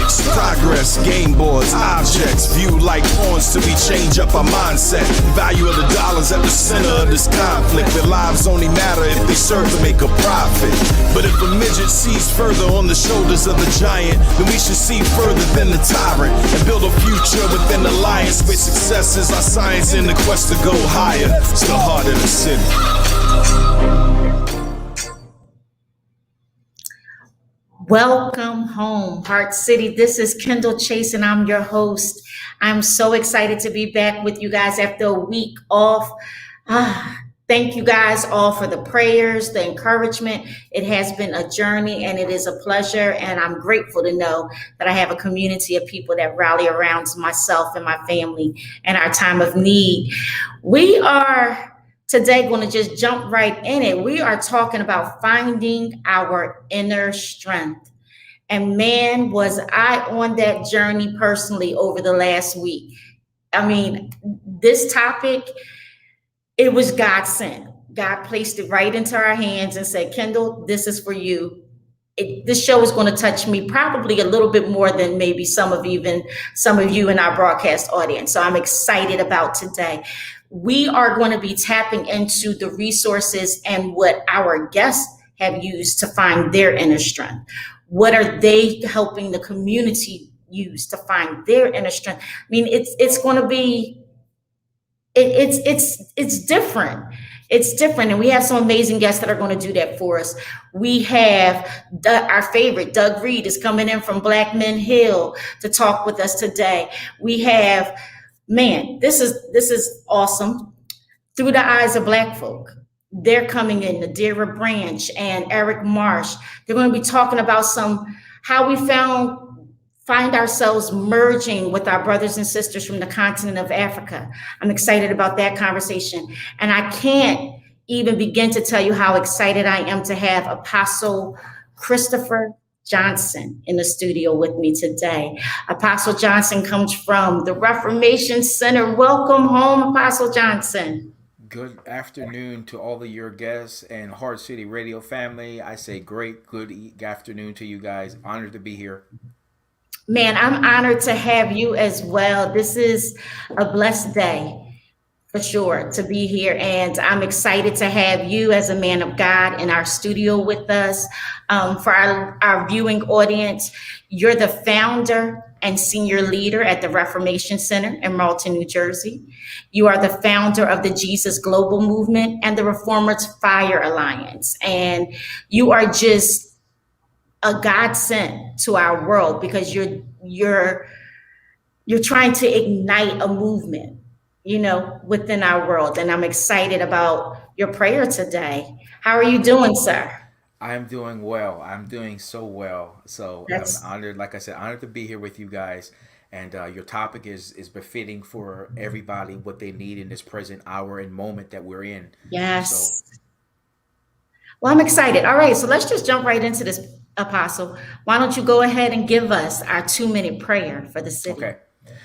Fix progress, game boards, objects, viewed like pawns till we change up our mindset. Value of the dollars at the center of this conflict. Their lives only matter if they serve to make a profit. But if a midget sees further on the shoulders of the giant, then we should see further than the tyrant and build a future within alliance where success is our science in the quest to go higher. It's the heart of the city. Welcome home, Heart City. This is Kendall Chase, and I'm your host. I'm so excited to be back with you guys after a week off. Thank you guys all for the prayers, the encouragement. It has been a journey, and it is a pleasure, and I'm grateful to know that I have a community of people that rally around myself and my family in our time of need. We are today going to just jump right in it. We are talking about finding our inner strength. And man, was I on that journey personally over the last week. I mean, this topic, it was God sent. God placed it right into our hands and said, Kendall, this is for you. This show is going to touch me probably a little bit more than maybe some of you in our broadcast audience. So I'm excited about today. We are going to be tapping into the resources and what our guests have used to find their inner strength. What are they helping the community use to find their inner strength? I mean, it's going to be, it's different. It's different. And we have some amazing guests that are going to do that for us. We have our favorite, Doug Reed, is coming in from Black Men Hill to talk with us today. We have, man, this is awesome. Through the Eyes of Black Folk. They're coming in, Nadira Branch and Eric Marsh. They're going to be talking about how we find ourselves merging with our brothers and sisters from the continent of Africa. I'm excited about that conversation. And I can't even begin to tell you how excited I am to have Apostle Christopher Johnson in the studio with me today. Apostle Johnson comes from the Reformation Center. Welcome home, Apostle Johnson. Good afternoon to all of your guests and HeartCity Radio family. I say good afternoon to you guys. Honored to be here. Man, I'm honored to have you as well. This is a blessed day for sure to be here. And I'm excited to have you as a man of God in our studio with us. For our viewing audience, you're the founder and senior leader at the Reformation Center in Marlton, New Jersey. You are the founder of the Jesus Global Movement and the Reformers Fire Alliance. And you are just a godsend to our world because you're trying to ignite a movement, within our world. And I'm excited about your prayer today. How are you doing, sir? I'm doing well. I'm doing so well. So I'm honored, like I said, honored to be here with you guys. And your topic is befitting for everybody, what they need in this present hour and moment that we're in. Yes. Well, I'm excited. All right. So let's just jump right into this, Apostle. Why don't you go ahead and give us our 2-minute prayer for the city? Okay.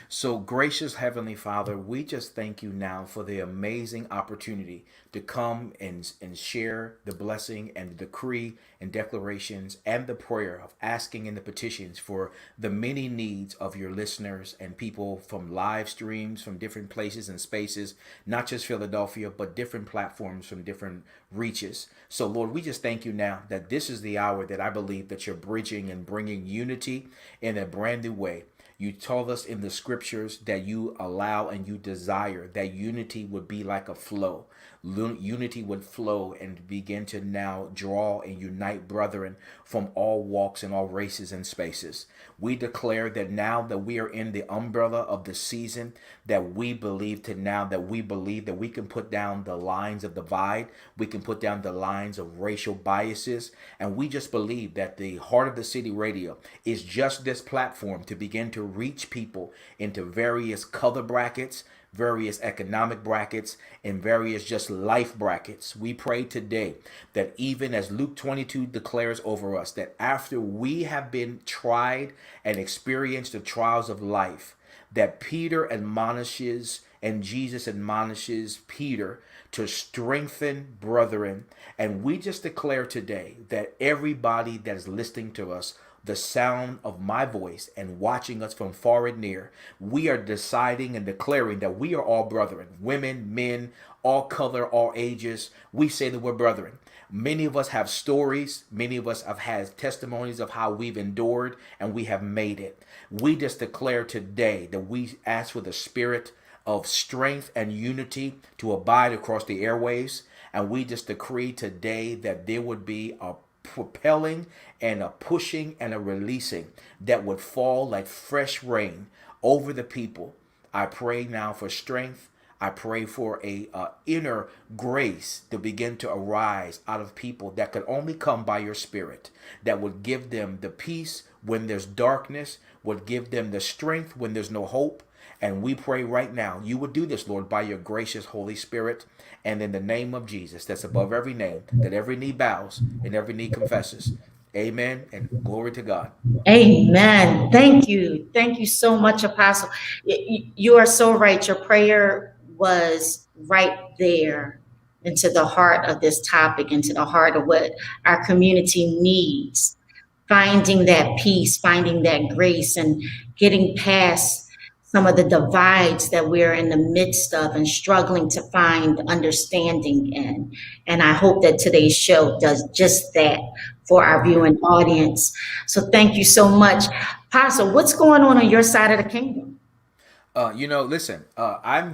So, gracious Heavenly Father, we just thank you now for the amazing opportunity to come and share the blessing and the decree and declarations and the prayer of asking and the petitions for the many needs of your listeners and people from live streams from different places and spaces, not just Philadelphia, but different platforms from different reaches. So, Lord, we just thank you now that this is the hour that I believe that you're bridging and bringing unity in a brand new way. You told us in the scriptures that you allow and you desire that unity would be like a flow. Unity would flow and begin to now draw and unite brethren from all walks and all races and spaces. We declare that now that we are in the umbrella of the season, that we believe that we can put down the lines of divide, we can put down the lines of racial biases, and we just believe that the Heart of the City Radio is just this platform to begin to reach people into various color brackets, various economic brackets, and various just life brackets. We pray today that even as Luke 22 declares over us, that after we have been tried and experienced the trials of life, that Peter admonishes and Jesus admonishes Peter to strengthen brethren. And we just declare today that everybody that is listening to us, the sound of my voice and watching us from far and near, we are deciding and declaring that we are all brethren, women, men, all color, all ages. We say that we're brethren. Many of us have stories. Many of us have had testimonies of how we've endured and we have made it. We just declare today that we ask for the spirit of strength and unity to abide across the airwaves. And we just decree today that there would be a propelling and a pushing and a releasing that would fall like fresh rain over the people. I pray now for strength. I pray for a inner grace to begin to arise out of people that could only come by your spirit, that would give them the peace when there's darkness, would give them the strength when there's no hope. And we pray right now, you would do this, Lord, by your gracious Holy Spirit. And in the name of Jesus, that's above every name, that every knee bows and every knee confesses. Amen. And glory to God. Amen. Thank you. Thank you so much, Apostle. You are so right. Your prayer was right there into the heart of this topic, into the heart of what our community needs. Finding that peace, finding that grace, and getting past some of the divides that we're in the midst of and struggling to find understanding in. And I hope that today's show does just that for our viewing audience. So thank you so much. Apostle, what's going on your side of the kingdom? Listen,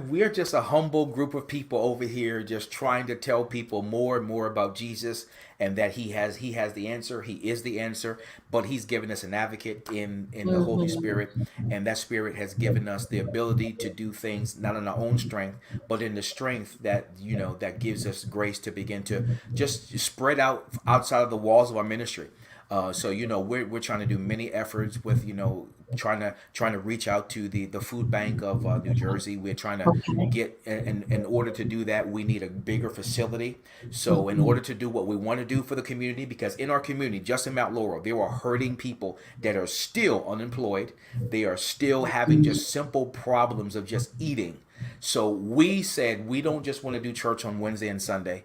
we're just a humble group of people over here just trying to tell people more and more about Jesus, and that he has the answer. He is the answer, but he's given us an advocate in the Holy Spirit, and that Spirit has given us the ability to do things not in our own strength, but in the strength that, that gives us grace to begin to just spread out outside of the walls of our ministry. So we're trying to do many efforts with trying to reach out to the food bank of New Jersey. We're trying to get in order to do that, we need a bigger facility. So in order to do what we want to do for the community, because in our community, just in Mount Laurel, there are hurting people that are still unemployed. They are still having just simple problems of just eating. So we said we don't just want to do church on Wednesday and Sunday.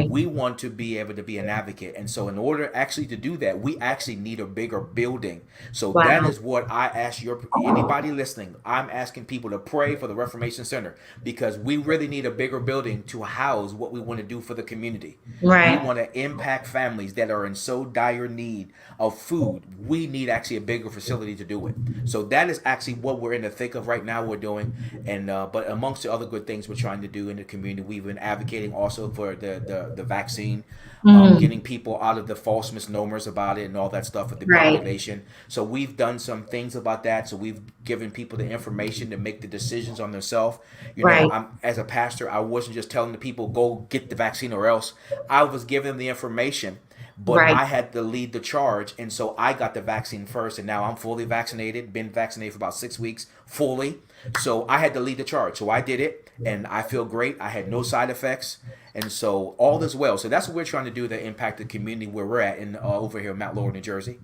We want to be able to be an advocate. And so in order actually to do that, we actually need a bigger building. So that is what I ask anybody listening. I'm asking people to pray for the Reformation Center, because we really need a bigger building to house what we want to do for the community. Right. We want to impact families that are in so dire need of food. We need actually a bigger facility to do it. So that is actually what we're in the thick of right now. We're doing, and but amongst the other good things we're trying to do in the community, we've been advocating also for the vaccine, getting people out of the false misnomers about it and all that stuff with the population. So we've done some things about that. So we've given people the information to make the decisions on themselves. As a pastor, I wasn't just telling the people, go get the vaccine or else. I was giving them the information, but I had to lead the charge. And so I got the vaccine first, and now I'm fully vaccinated, been vaccinated for about 6 weeks fully. So I had to lead the charge. So I did it, and I feel great. I had no side effects. And so all is well. So that's what we're trying to do to impact the community where we're at in over here in Mount Laurel, New Jersey.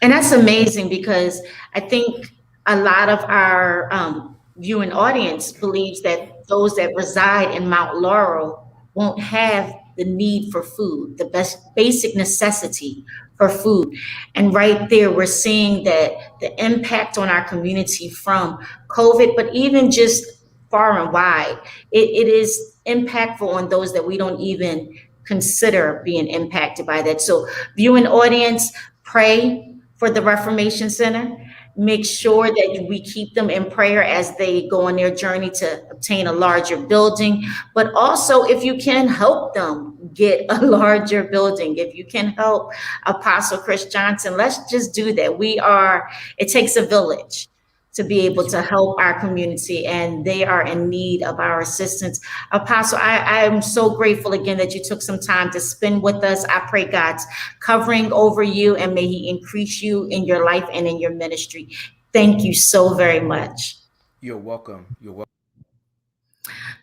And that's amazing, because I think a lot of our viewing audience believes that those that reside in Mount Laurel won't have the need for food, the basic necessity for food. And right there, we're seeing that the impact on our community from COVID, but even just far and wide, it is impactful on those that we don't even consider being impacted by that. So viewing audience, pray for the Reformation Center. Make sure that we keep them in prayer as they go on their journey to obtain a larger building. But also, if you can help them get a larger building, if you can help Apostle Chris Johnson, let's just do that. It takes a village to be able to help our community, and they are in need of our assistance. Apostle, I am so grateful again that you took some time to spend with us. I pray God's covering over you, and may he increase you in your life and in your ministry. Thank you so very much. You're welcome. You're welcome.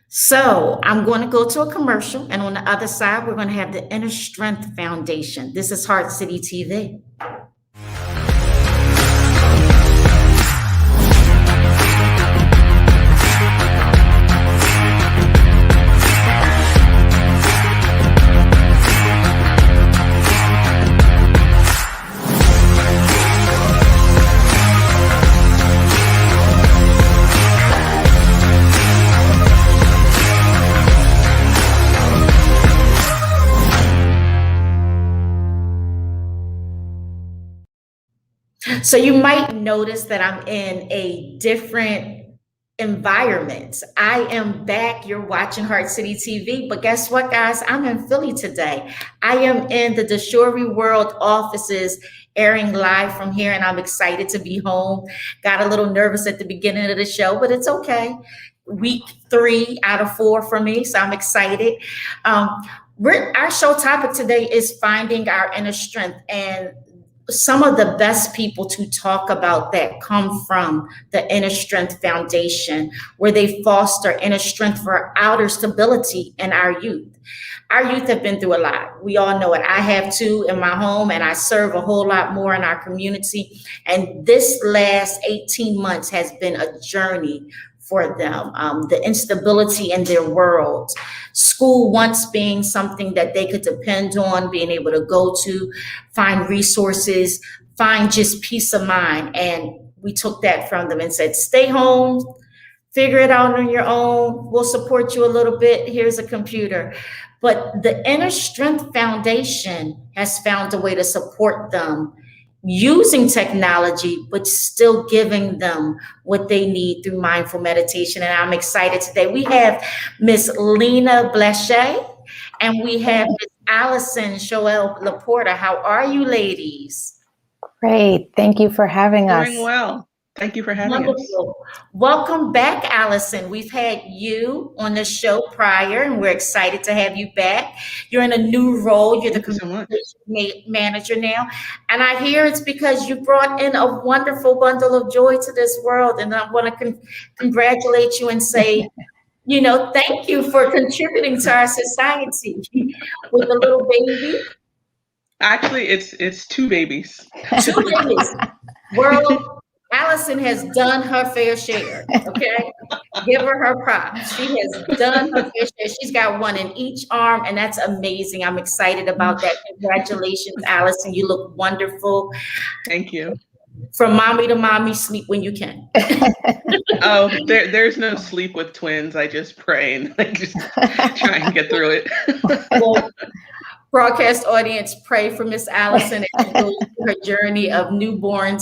So I'm going to go to a commercial, and on the other side, we're going to have the Inner Strength Foundation. This is HeartCity TV. So you might notice that I'm in a different environment. I am back. You're watching Heart City TV, but guess what, guys? I'm in Philly today. I am in the Deshory World offices, airing live from here, and I'm excited to be home. Got a little nervous at the beginning of the show, but it's okay. Week 3 out of 4 for me, so I'm excited. Um, our show topic today is finding our inner strength, and some of the best people to talk about that come from the Inner Strength Foundation, where they foster inner strength for outer stability in our youth. Our youth have been through a lot. We all know it. I have too in my home, and I serve a whole lot more in our community. And this last 18 months has been a journey for them. The instability in their world, school once being something that they could depend on, being able to go to, find resources, find just peace of mind. And we took that from them and said, stay home, figure it out on your own. We'll support you a little bit. Here's a computer. But the Inner Strength Foundation has found a way to support them using technology, but still giving them what they need through mindful meditation. And I'm excited today. We have Miss Lina Blanchet and we have Miss Alyson Showell-LaPorta. How are you, ladies? Great. Thank you for having us. Doing well. Thank you for having Wonderful. us. Welcome back, Alyson. We've had you on the show prior, and we're excited to have you back. You're in a new role. You're the communication manager now. And I hear it's because you brought in a wonderful bundle of joy to this world. And I want to congratulate you and say, you know, thank you for contributing to our society with a little baby. Actually, it's 2 babies. 2 babies. World. Alyson has done her fair share, okay? Give her props. She has done her fair share. She's got one in each arm, and that's amazing. I'm excited about that. Congratulations, Alyson. You look wonderful. Thank you. From mommy to mommy, sleep when you can. Oh, there's no sleep with twins. I just pray and I just try and get through it. Well, broadcast audience, pray for Miss Alyson as she goes through her journey of newborn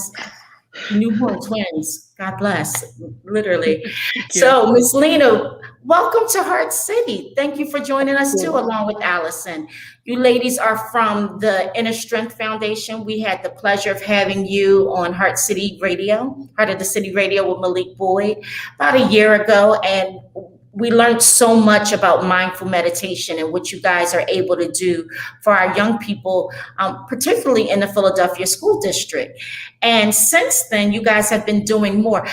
twins. God bless, literally. So, Miss Lina, welcome to Heart City. Thank you for joining us too, along with Alyson. You ladies are from the Inner Strength Foundation. We had the pleasure of having you on Heart City Radio, Heart of the City Radio with Malik Boyd about a year ago, and we learned so much about mindful meditation and what you guys are able to do for our young people, particularly in the Philadelphia School District. And since then, you guys have been doing more.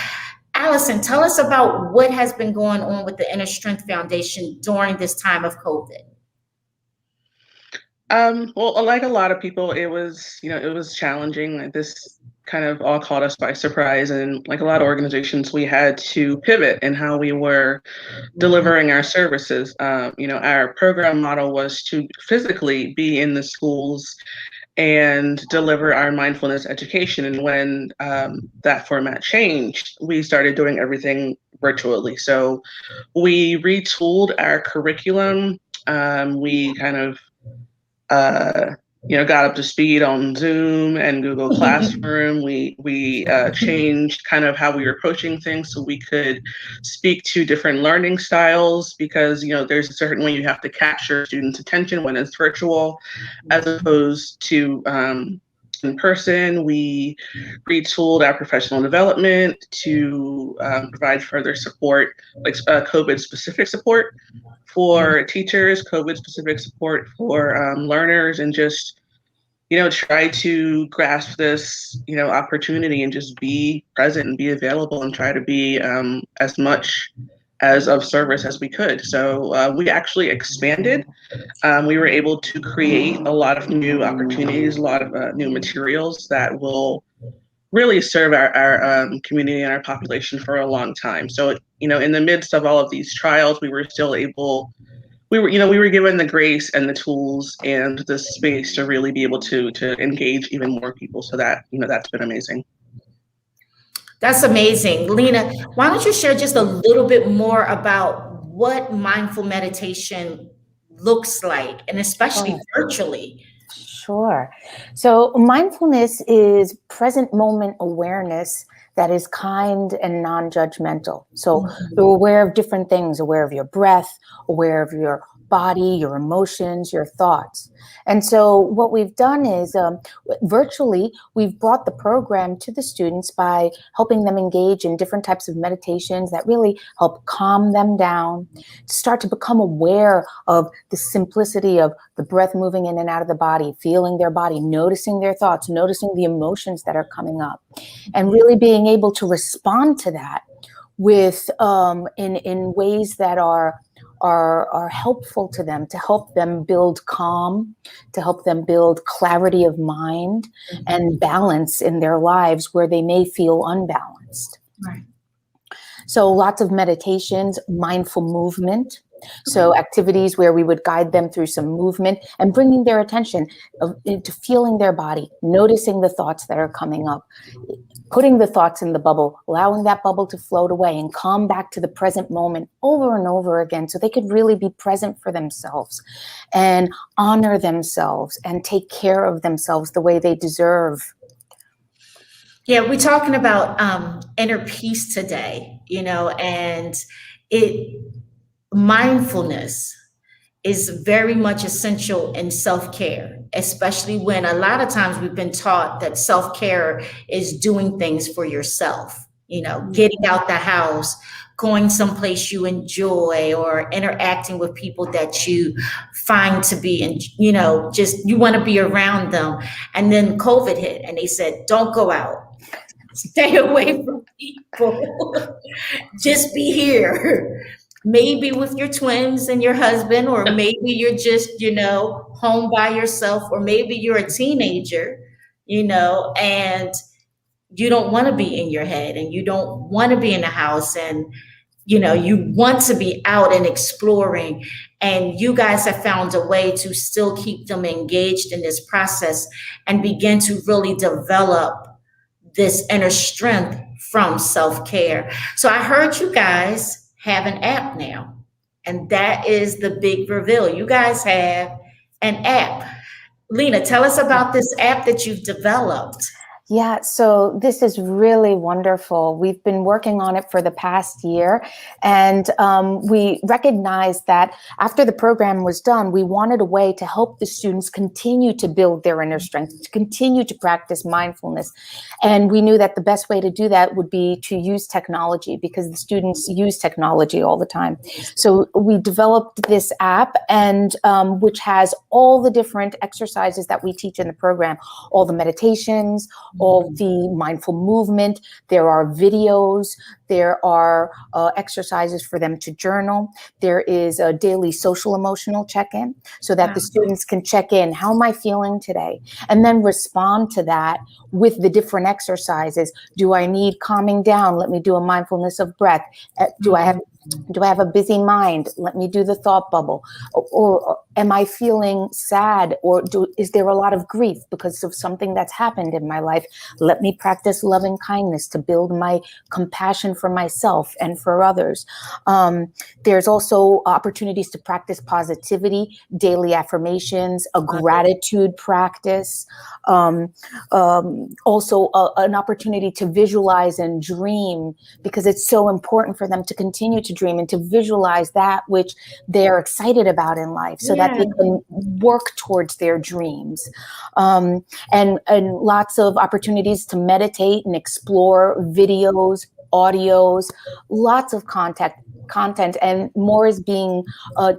Alyson, tell us about what has been going on with the Inner Strength Foundation during this time of COVID. Well, like a lot of people, it was challenging. This kind of all caught us by surprise. And like a lot of organizations, we had to pivot in how we were delivering our services. Our program model was to physically be in the schools and deliver our mindfulness education. And when that format changed, we started doing everything virtually. So we retooled our curriculum. We kind of got up to speed on Zoom and Google Classroom. We changed kind of how we were approaching things so we could speak to different learning styles, because there's a certain way you have to capture students' attention when it's virtual, as opposed to in person. We retooled our professional development to provide further support, like COVID-specific support for teachers, COVID-specific support for learners, and just, try to grasp this, opportunity and just be present and be available and try to be as much as of service as we could. So we actually expanded. We were able to create a lot of new opportunities, a lot of new materials that will really serve our community and our population for a long time. So, in the midst of all of these trials, we were still able, we were given the grace and the tools and the space to really be able to engage even more people. So that, that's been amazing. That's amazing. Lina, why don't you share just a little bit more about what mindful meditation looks like, and especially virtually? Sure. So mindfulness is present moment awareness that is kind and non-judgmental. So you're aware of different things, aware of your breath, aware of your body, your emotions, your thoughts. And so what we've done is virtually, we've brought the program to the students by helping them engage in different types of meditations that really help calm them down, start to become aware of the simplicity of the breath moving in and out of the body, feeling their body, noticing their thoughts, noticing the emotions that are coming up, and really being able to respond to that with in ways that are helpful to them, to help them build calm, to help them build clarity of mind and balance in their lives where they may feel unbalanced. Right. So lots of meditations, mindful movement. So activities where we would guide them through some movement and bringing their attention into feeling their body, noticing the thoughts that are coming up, putting the thoughts in the bubble, allowing that bubble to float away and come back to the present moment over and over again so they could really be present for themselves and honor themselves and take care of themselves the way they deserve. Yeah, we're talking about inner peace today, and mindfulness is very much essential in self-care, especially when a lot of times we've been taught that self-care is doing things for yourself, getting out the house, going someplace you enjoy, or interacting with people that you find to be, just you want to be around them. And then COVID hit and they said, don't go out. Stay away from people. Just be here. Maybe with your twins and your husband, or maybe you're just, home by yourself, or maybe you're a teenager, and you don't want to be in your head and you don't want to be in the house, and, you want to be out and exploring. And you guys have found a way to still keep them engaged in this process and begin to really develop this inner strength from self-care. So I heard you guys have an app now, and that is the big reveal. You guys have an app. Lina, tell us about this app that you've developed. Yeah, so this is really wonderful. We've been working on it for the past year, and we recognized that after the program was done, we wanted a way to help the students continue to build their inner strength, to continue to practice mindfulness. And we knew that the best way to do that would be to use technology, because the students use technology all the time. So we developed this app, and which has all the different exercises that we teach in the program, all the meditations, all the mindful movement. There are videos. There are exercises for them to journal. There is a daily social emotional check-in so that the students can check in. How am I feeling today? And then respond to that with the different exercises. Do I need calming down? Let me do a mindfulness of breath. Do I have a busy mind? Let me do the thought bubble. Or am I feeling sad? Or is there a lot of grief because of something that's happened in my life? Let me practice loving kindness to build my compassion for myself and for others. There's also opportunities to practice positivity, daily affirmations, a gratitude practice. Also an opportunity to visualize and dream, because it's so important for them to continue to dream and to visualize that which they're excited about in life, so that they can work towards their dreams. And lots of opportunities to meditate and explore videos, audios, lots of content, and more is being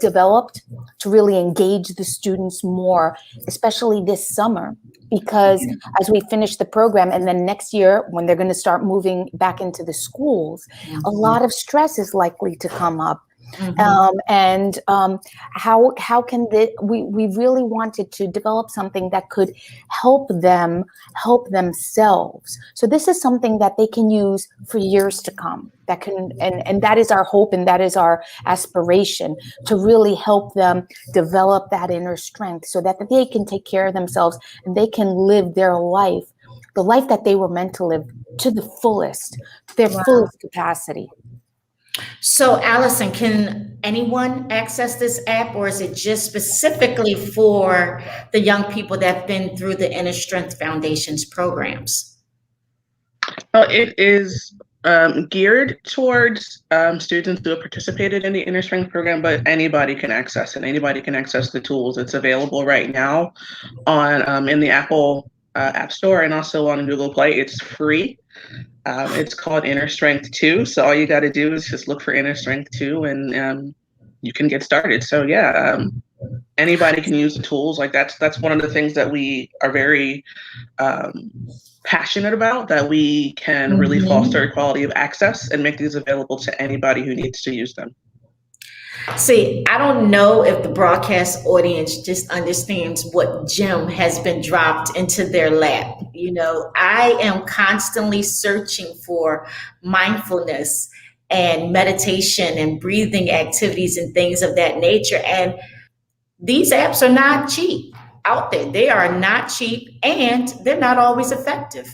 developed to really engage the students more, especially this summer, because as we finish the program and then next year when they're going to start moving back into the schools, a lot of stress is likely to come up. How can we really wanted to develop something that could help themselves. So this is something that they can use for years to come. That can, and that is our hope, and that is our aspiration, to really help them develop that inner strength so that they can take care of themselves and they can live their life, the life that they were meant to live, to the fullest, their fullest capacity. So, Alyson, can anyone access this app, or is it just specifically for the young people that have been through the Inner Strength Foundation's programs? It is geared towards students who have participated in the Inner Strength program, but anybody can access it. Anybody can access the tools. It's available right now on in the Apple App Store and also on Google Play. It's free. It's called Inner Strength 2. So all you got to do is just look for Inner Strength 2 and you can get started. So yeah, anybody can use the tools. Like that's one of the things that we are very passionate about, that we can really foster equality of access and make these available to anybody who needs to use them. See, I don't know if the broadcast audience just understands what gem has been dropped into their lap. You know, I am constantly searching for mindfulness and meditation and breathing activities and things of that nature. And these apps are not cheap out there. They are not cheap and they're not always effective.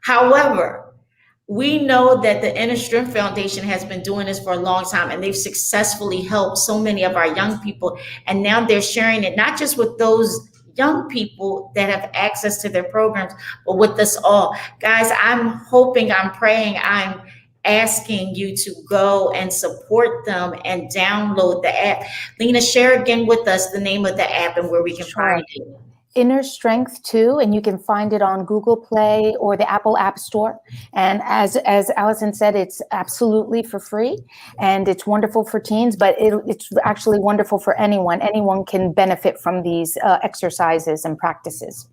However, we know that the Inner Strength Foundation has been doing this for a long time, and they've successfully helped so many of our young people. And now they're sharing it, not just with those young people that have access to their programs, but with us all. Guys, I'm hoping, I'm praying, I'm asking you to go and support them and download the app. Lina, share again with us the name of the app and where we can find it. Inner Strength 2, and you can find it on Google Play or the Apple App Store. And as Alyson said, it's absolutely for free, and it's wonderful for teens, but it's actually wonderful for anyone. Anyone can benefit from these exercises and practices.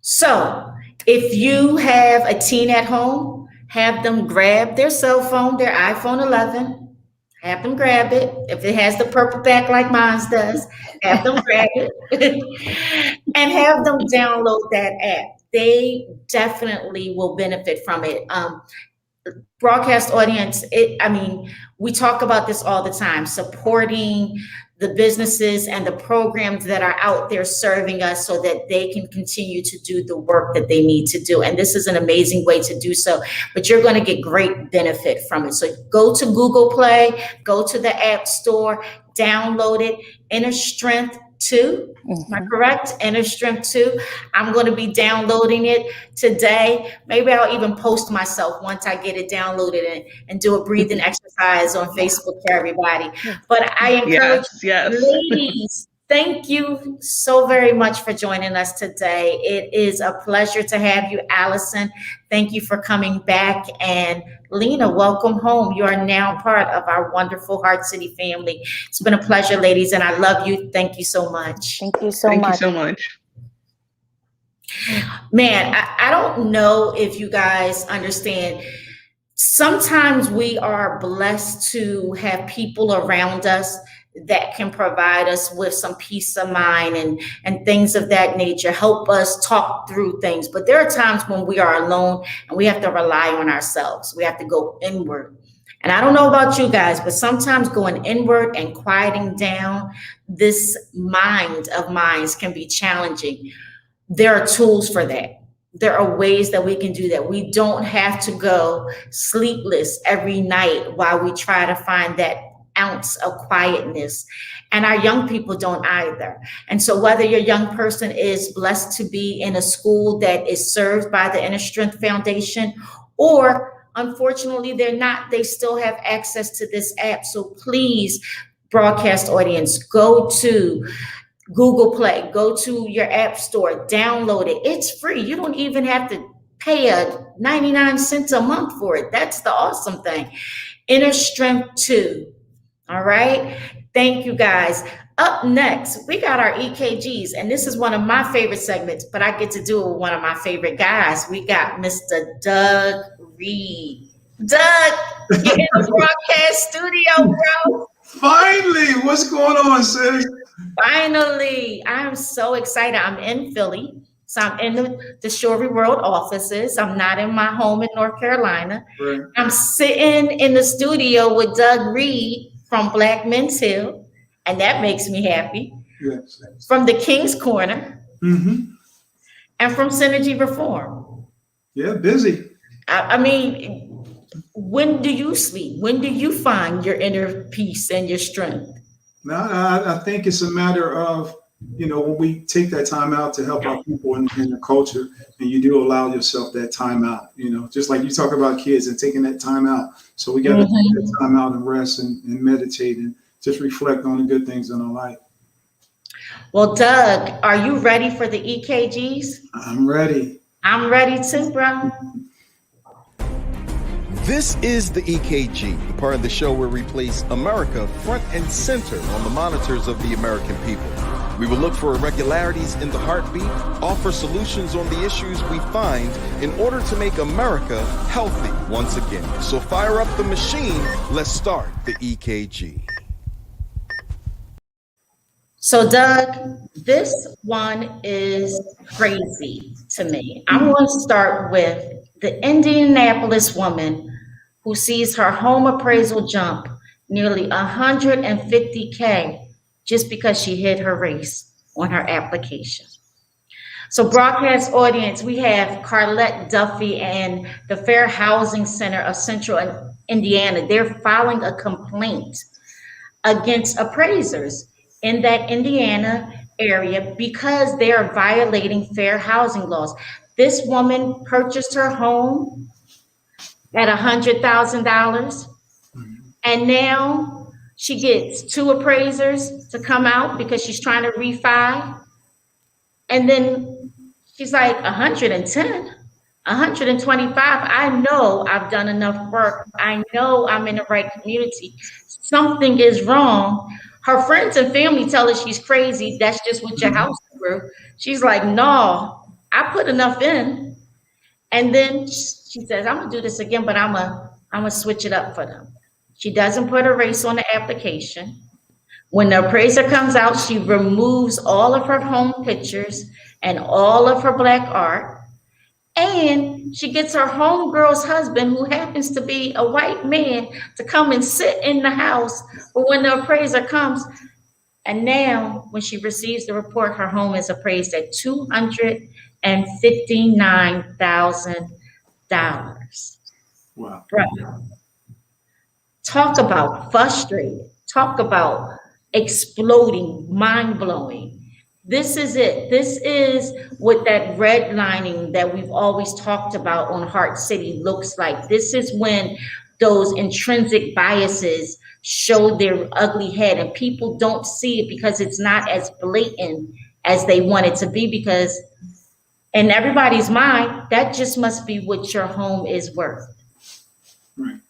So if you have a teen at home, have them grab their cell phone, their iPhone 11, have them grab it. If it has the purple back like mine does, have them grab it and have them download that app. They definitely will benefit from it. Broadcast audience, we talk about this all the time, supporting the businesses and the programs that are out there serving us so that they can continue to do the work that they need to do. And this is an amazing way to do so, but you're going to get great benefit from it. So go to Google Play, go to the App Store, download it, Inner Strength 2. Am I correct? Inner Strength 2. I'm going to be downloading it today. Maybe I'll even post myself once I get it downloaded and do a breathing exercise on Facebook for everybody. But I encourage ladies, thank you so very much for joining us today. It is a pleasure to have you, Alyson. Thank you for coming back. And Lina, welcome home. You are now part of our wonderful Heart City family. It's been a pleasure, ladies, and I love you. Thank you so much. Thank you so much. Thank you so much. Man, I don't know if you guys understand. Sometimes we are blessed to have people around us that can provide us with some peace of mind and things of that nature, help us talk through things. But there are times when we are alone and we have to rely on ourselves. We have to go inward. And I don't know about you guys, but sometimes going inward and quieting down this mind of minds can be challenging. There are tools for that. There are ways that we can do that. We don't have to go sleepless every night while we try to find that ounce of quietness. And our young people don't either. And so whether your young person is blessed to be in a school that is served by the Inner Strength Foundation, or unfortunately they're not, they still have access to this app. So please, broadcast audience, go to Google Play, go to your app store, download it. It's free. You don't even have to pay 99 cents a month for it. That's the awesome thing. Inner Strength 2. All right. Thank you, guys. Up next, we got our EKGs, and this is one of my favorite segments, but I get to do it with one of my favorite guys. We got Mr. Doug Reed. Doug, you're in the broadcast studio, bro. Finally, what's going on, sis? Finally, I'm so excited. I'm in Philly. So I'm in the Shorey World offices. I'm not in my home in North Carolina. Right. I'm sitting in the studio with Doug Reed from Black Men's Hill, and that makes me happy. Yes. From the King's Corner, and from Synergy Reform. Yeah, busy. I mean, when do you sleep? When do you find your inner peace and your strength? Now, I think it's a matter of, when we take that time out to help our people in the culture, and you do allow yourself that time out, just like you talk about kids and taking that time out. So we got to take that time out and rest and meditate and just reflect on the good things in our life. Well, Doug, are you ready for the EKGs? I'm ready. I'm ready too, bro. This is the EKG, the part of the show where we place America front and center on the monitors of the American people. We will look for irregularities in the heartbeat, offer solutions on the issues we find in order to make America healthy once again. So fire up the machine. Let's start the EKG. So, Doug, this one is crazy to me. I'm going to start with the Indianapolis woman who sees her home appraisal jump nearly 150K just because she hid her race on her application. So, broadcast audience, we have Carlette Duffy and the Fair Housing Center of Central Indiana. They're filing a complaint against appraisers in that Indiana area because they are violating fair housing laws. This woman purchased her home at $100,000, and now she gets two appraisers to come out because she's trying to refi. And then she's like, 110, 125. I know I've done enough work. I know I'm in the right community. Something is wrong. Her friends and family tell her she's crazy. That's just what your house grew. She's like, no, I put enough in. And then she says, I'm gonna do this again, but I'm gonna switch it up for them. She doesn't put a race on the application. When the appraiser comes out, she removes all of her home pictures and all of her Black art. And she gets her homegirl's husband, who happens to be a white man, to come and sit in the house. But when the appraiser comes, and now when she receives the report, her home is appraised at $259,000. Wow. Right. Talk about frustrated. Talk about exploding, mind-blowing. This is it. This is what that redlining that we've always talked about on Heart City looks like. This is when those intrinsic biases show their ugly head, and people don't see it because it's not as blatant as they want it to be, because in everybody's mind, that just must be what your home is worth. Right.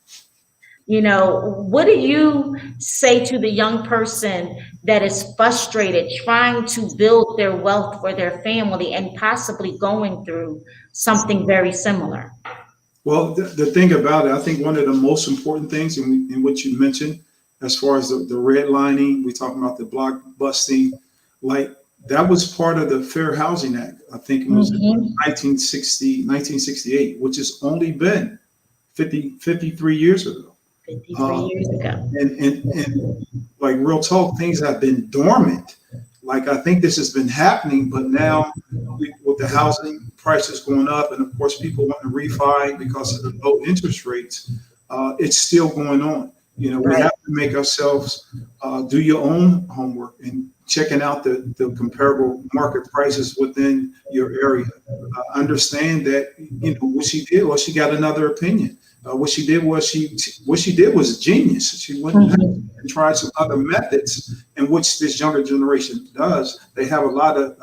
What do you say to the young person that is frustrated, trying to build their wealth for their family and possibly going through something very similar? Well, the thing about it, I think one of the most important things in what you mentioned, as far as the redlining, we talking about the block busting, like that was part of the Fair Housing Act. I think it was 1968, which has only been 53 years ago. 53 years ago. And like real talk, things have been dormant. Like I think this has been happening, but now with the housing prices going up, and of course people want to refi because of the low interest rates, it's still going on. We have to make ourselves do your own homework and checking out the comparable market prices within your area. Understand that what she did was she got another opinion. What she did was genius. She went and tried some other methods, in which this younger generation does. They have a lot of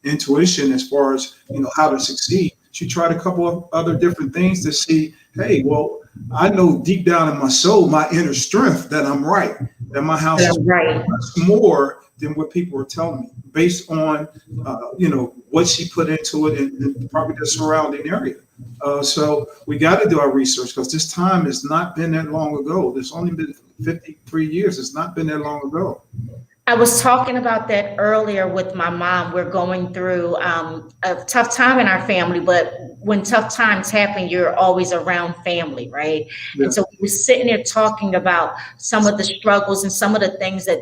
intuition as far as how to succeed. She tried a couple of other different things to see, hey, well, I know deep down in my soul, my inner strength, that I'm right, that my house is right. much more than what people are telling me, based on what she put into it and probably the surrounding area. So we got to do our research, because this time has not been that long ago. There's only been 53 years. It's not been that long ago. I was talking about that earlier with my mom. We're going through a tough time in our family, but when tough times happen, you're always around family, right? Yeah. And so we were sitting there talking about some of the struggles and some of the things that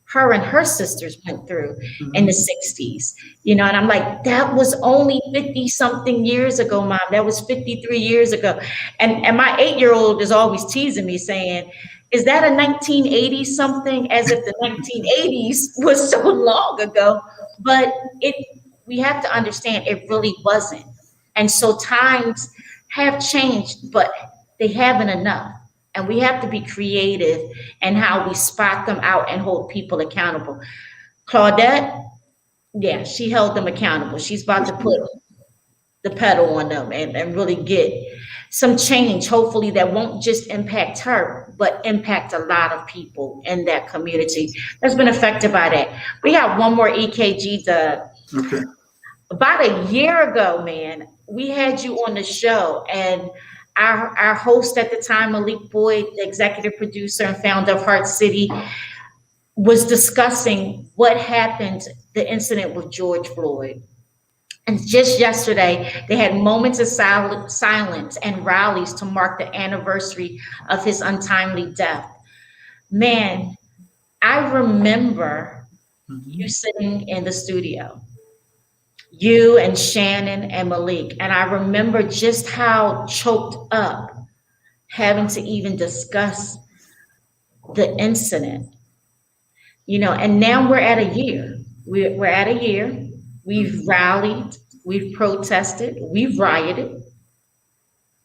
her and her sisters went through in the 60s, and I'm like, that was only 50 something years ago, Mom. That was 53 years ago. And my 8-year-old is always teasing me saying, is that a 1980 something, as if the 1980s was so long ago? But we have to understand it really wasn't. And so times have changed, but they haven't enough. And we have to be creative in how we spot them out and hold people accountable. Claudette, yeah, she held them accountable. She's about to put the pedal on them and really get some change, hopefully, that won't just impact her, but impact a lot of people in that community that's been affected by that. We got one more EKG, Doug. Okay. About a year ago, man, we had you on the show, and our host at the time, Malik Boyd, the executive producer and founder of Heart City, was discussing what happened, the incident with George Floyd. And just yesterday, they had moments of silence and rallies to mark the anniversary of his untimely death. Man, I remember you sitting in the studio, you and Shannon and Malik, and I remember just how choked up having to even discuss the incident, and now we're at a year. We're at a year. We've rallied, we've protested, we've rioted,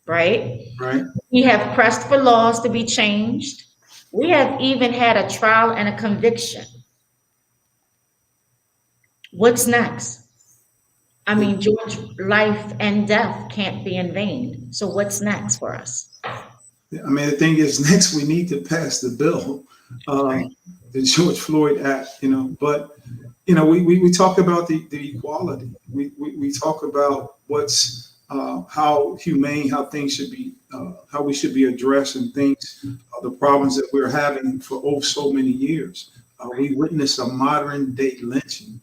right? Right. We have pressed for laws to be changed. We have even had a trial and a conviction. What's next? I mean, George, life and death can't be in vain. So what's next for us? I mean, the thing is, next we need to pass the bill, the George Floyd Act, but we talk about the equality. We talk about what's how humane, how things should be, how we should be addressed, and things, the problems that we're having for so many years. We witnessed a modern day lynching,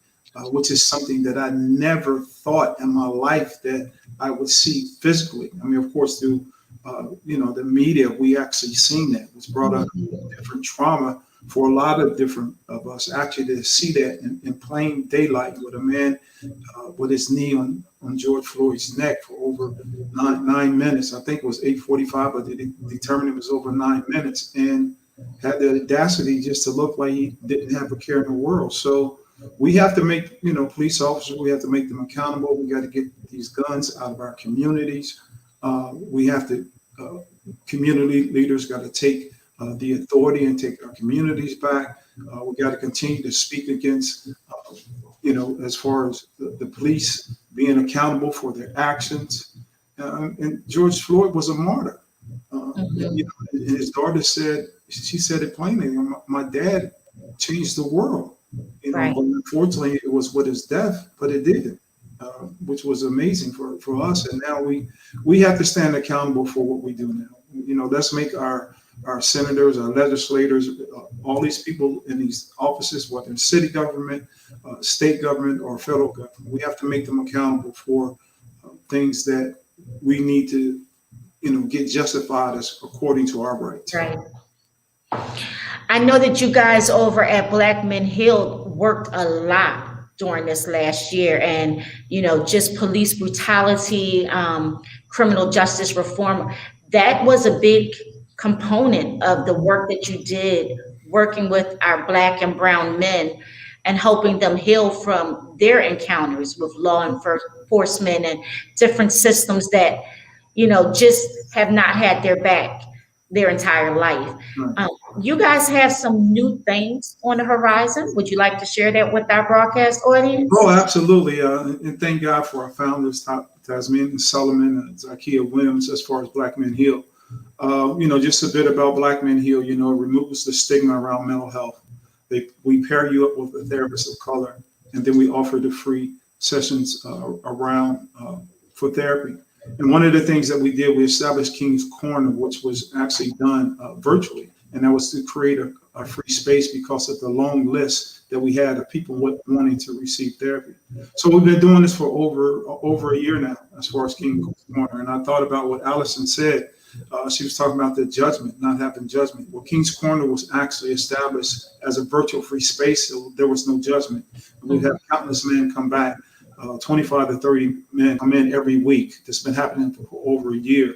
which is something that I never thought in my life that I would see physically. I mean, of course, through the media, we actually seen that. It was brought up different trauma for a lot of different of us actually to see that in plain daylight with a man with his knee on George Floyd's neck for over 9 minutes. I think it was 8:45, but they determined it was over 9 minutes, and had the audacity just to look like he didn't have a care in the world. So we have to make, police officers, we have to make them accountable. We got to get these guns out of our communities. We have to, community leaders got to take the authority and take our communities back. We got to continue to speak against, as far as the police being accountable for their actions. And George Floyd was a martyr. And his daughter she said it plainly, my dad changed the world. But unfortunately, it was with his death, but it did, which was amazing for us. And now we have to stand accountable for what we do now. Let's make our senators, our legislators, all these people in these offices, whether it's city government, state government, or federal government, we have to make them accountable for things that we need to, get justified as according to our rights. Right. I know that you guys over at Black Men Healed worked a lot during this last year, and just police brutality, criminal justice reform. That was a big component of the work that you did, working with our Black and brown men and helping them heal from their encounters with law enforcement and different systems that, just have not had their back their entire life. You guys have some new things on the horizon. Would you like to share that with our broadcast audience? Oh, absolutely. And thank God for our founders, Tasmin Solomon and Zakiya Williams, as far as Black Men Heal. Just a bit about Black Men Heal, it removes the stigma around mental health. We pair you up with a therapist of color, and then we offer the free sessions around for therapy. And one of the things that we did, we established King's Corner, which was actually done virtually. And that was to create a free space because of the long list that we had of people wanting to receive therapy. So we've been doing this for over a year now, as far as King's Corner. And I thought about what Alyson said. She was talking about the judgment, not having judgment. Well, King's Corner was actually established as a virtual free space, so there was no judgment. And we have countless men come back, 25 to 30 men come in every week. That's been happening for over a year.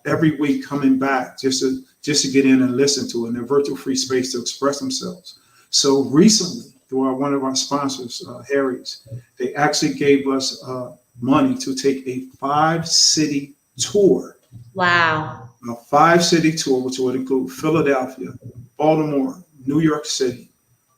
Every week coming back just to get in and listen to it in a virtual free space to express themselves. So recently, through one of our sponsors, Harry's, they actually gave us money to take a 5-city tour. Wow. A 5-city tour, which would include Philadelphia, Baltimore, New York City,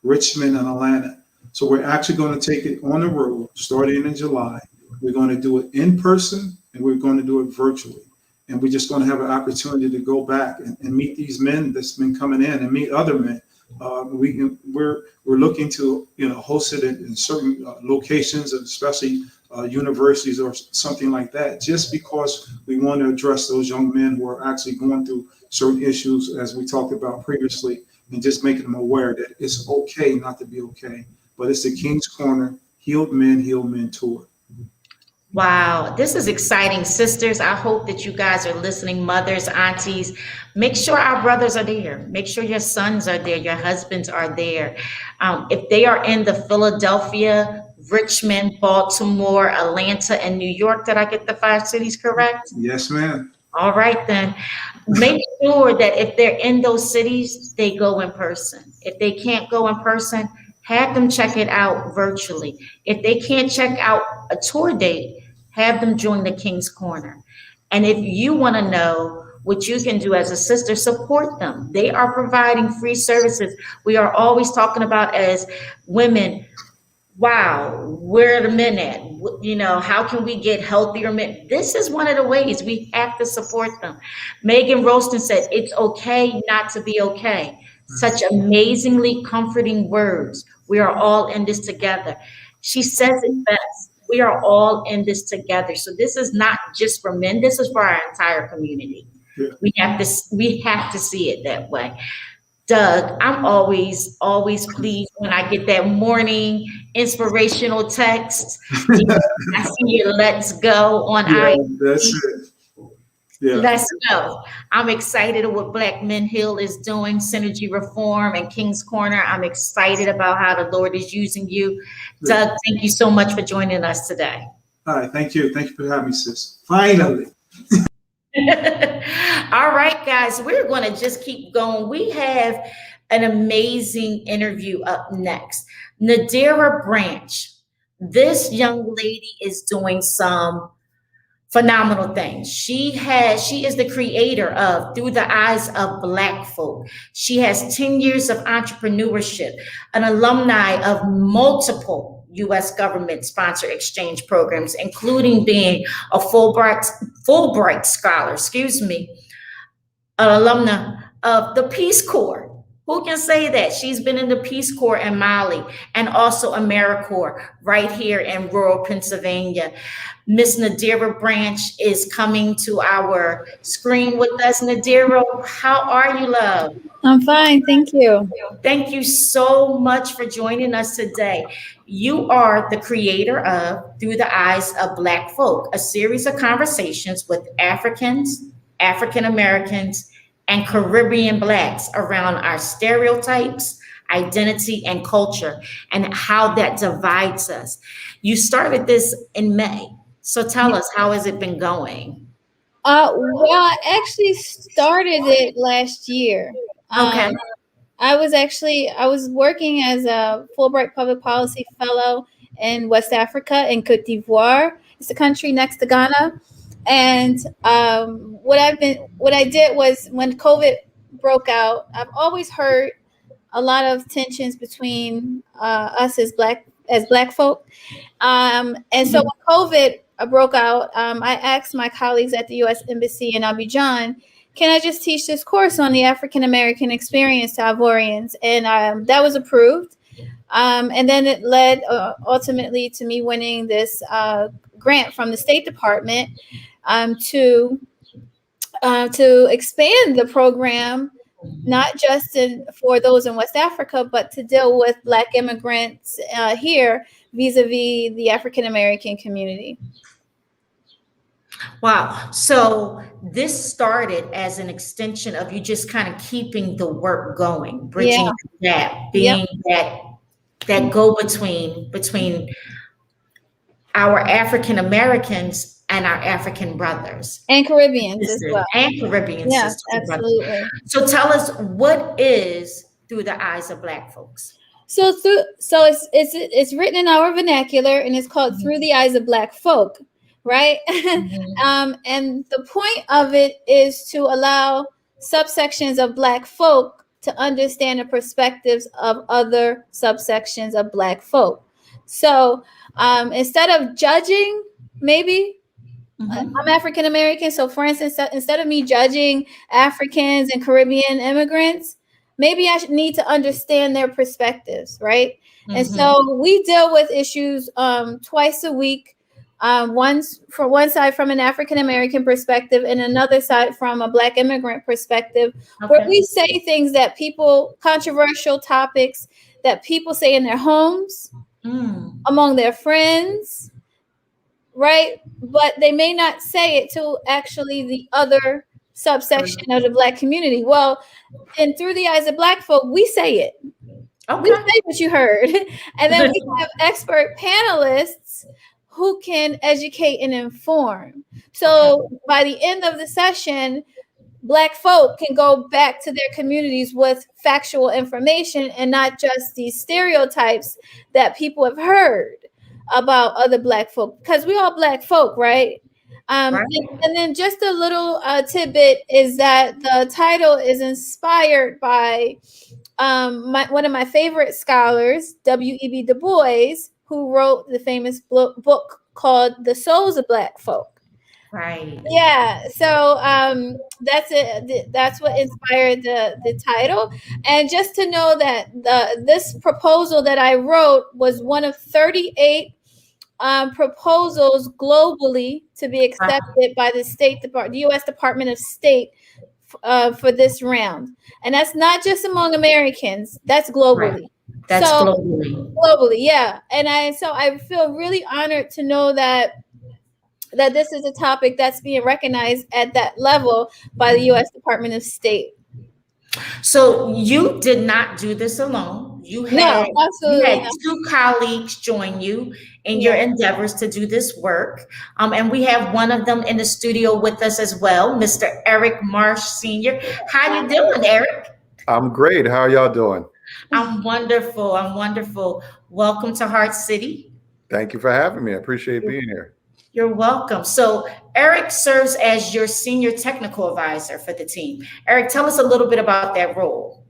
Richmond, and Atlanta. So we're actually going to take it on the road starting in July. We're going to do it in person and we're going to do it virtually. And we're just going to have an opportunity to go back and meet these men that's been coming in and meet other men. We're looking to host it in certain locations, especially universities or something like that, just because we want to address those young men who are actually going through certain issues, as we talked about previously, and just making them aware that it's okay not to be okay. But it's the King's Corner Healed Men Tour. Wow, this is exciting, sisters. I hope that you guys are listening, mothers, aunties. Make sure our brothers are there. Make sure your sons are there, your husbands are there. If they are in the Philadelphia, Richmond, Baltimore, Atlanta, and New York, did I get the 5 cities correct? Yes, ma'am. All right, then. Make sure that if they're in those cities, they go in person. If they can't go in person, have them check it out virtually. If they can't check out a tour date, have them join the King's Corner. And if you want to know what you can do as a sister, support them. They are providing free services. We are always talking about as women, wow, where are the men at? How can we get healthier men? This is one of the ways we have to support them. Megan Roston said, it's okay not to be okay. Such amazingly comforting words. We are all in this together. She says it best. We are all in this together. So this is not just for men. This is for our entire community. Yeah. We have to see it that way. Doug, I'm always pleased when I get that morning inspirational text. I see your let's go on That's it. Yeah. Let's go. I'm excited at what Black Men Hill is doing, Synergy Reform and King's Corner. I'm excited about how the Lord is using you. Doug, thank you so much for joining us today. All right. Thank you. Thank you for having me, sis. Finally. All right, guys, we're going to just keep going. We have an amazing interview up next. Nadira Branch. This young lady is doing some phenomenal things. She is the creator of Through the Eyes of Black Folk. She has 10 years of entrepreneurship, an alumni of multiple U.S. government sponsored exchange programs, including being a Fulbright scholar, an alumna of the Peace Corps. Who can say that? She's been in the Peace Corps in Mali and also AmeriCorps right here in rural Pennsylvania. Miss Nadira Branch is coming to our screen with us. Nadira, how are you, love? I'm fine, thank you. Thank you so much for joining us today. You are the creator of Through the Eyes of Black Folk, a series of conversations with Africans, African Americans, and Caribbean Blacks around our stereotypes, identity, and culture, and how that divides us. You started this in May. So tell us, how has it been going? Well, I actually started it last year. Okay. I was working as a Fulbright Public Policy Fellow in West Africa, in Cote d'Ivoire. It's a country next to Ghana. And what I did was, when COVID broke out, I've always heard a lot of tensions between us as Black folk. And so when COVID broke out, I asked my colleagues at the U.S. Embassy in Abidjan, can I just teach this course on the African American experience to Ivorians? And that was approved. And then it led ultimately to me winning this grant from the State Department to expand the program, not just for those in West Africa, but to deal with Black immigrants here vis-a-vis the African American community. Wow. So this started as an extension of you just kind of keeping the work going, bridging Yeah. the gap, Yep. being that go between our African Americans and our African brothers, And Caribbeans as sisters, well. and Caribbean Yes, sisters and brothers. absolutely. So tell us, what is Through the Eyes of Black Folks? So it's written in our vernacular, and it's called Through the Eyes of Black Folk, right? And the point of it is to allow subsections of Black folk to understand the perspectives of other subsections of Black folk. So instead of judging, maybe I'm African American. So, for instance, instead of me judging Africans and Caribbean immigrants, maybe I need to understand their perspectives, right? And so we deal with issues twice a week. Once from one side from an African American perspective, and another side from a Black immigrant perspective, where we say things that controversial topics that people say in their homes, among their friends, right? But they may not say it to actually the other subsection of the Black community. Well, and Through the Eyes of Black folk, we say it. We say what you heard. And then we have expert panelists who can educate and inform. So by the end of the session, Black folk can go back to their communities with factual information and not just these stereotypes that people have heard about other Black folk, because we all Black folk, right? And then just a little tidbit is that the title is inspired by one of my favorite scholars, W.E.B. Du Bois, who wrote the famous book called The Souls of Black Folk. Right. Yeah. So that's it. That's what inspired the title. And just to know that this proposal that I wrote was one of 38 proposals globally to be accepted by the the U.S. Department of State for this round. And that's not just among Americans, that's globally. Right. That's globally, yeah. And I feel really honored to know that this is a topic that's being recognized at that level by the U.S. Department of State. So you did not do this alone. You had two colleagues join you in your endeavors to do this work. And we have one of them in the studio with us as well, Mr. Eric Marsh Sr. How you doing, Eric? I'm great. How are y'all doing? I'm wonderful. I'm wonderful. Welcome to Heart City. Thank you for having me. I appreciate being here. You're welcome. So Eric serves as your senior technical advisor for the team. Eric, tell us a little bit about that role.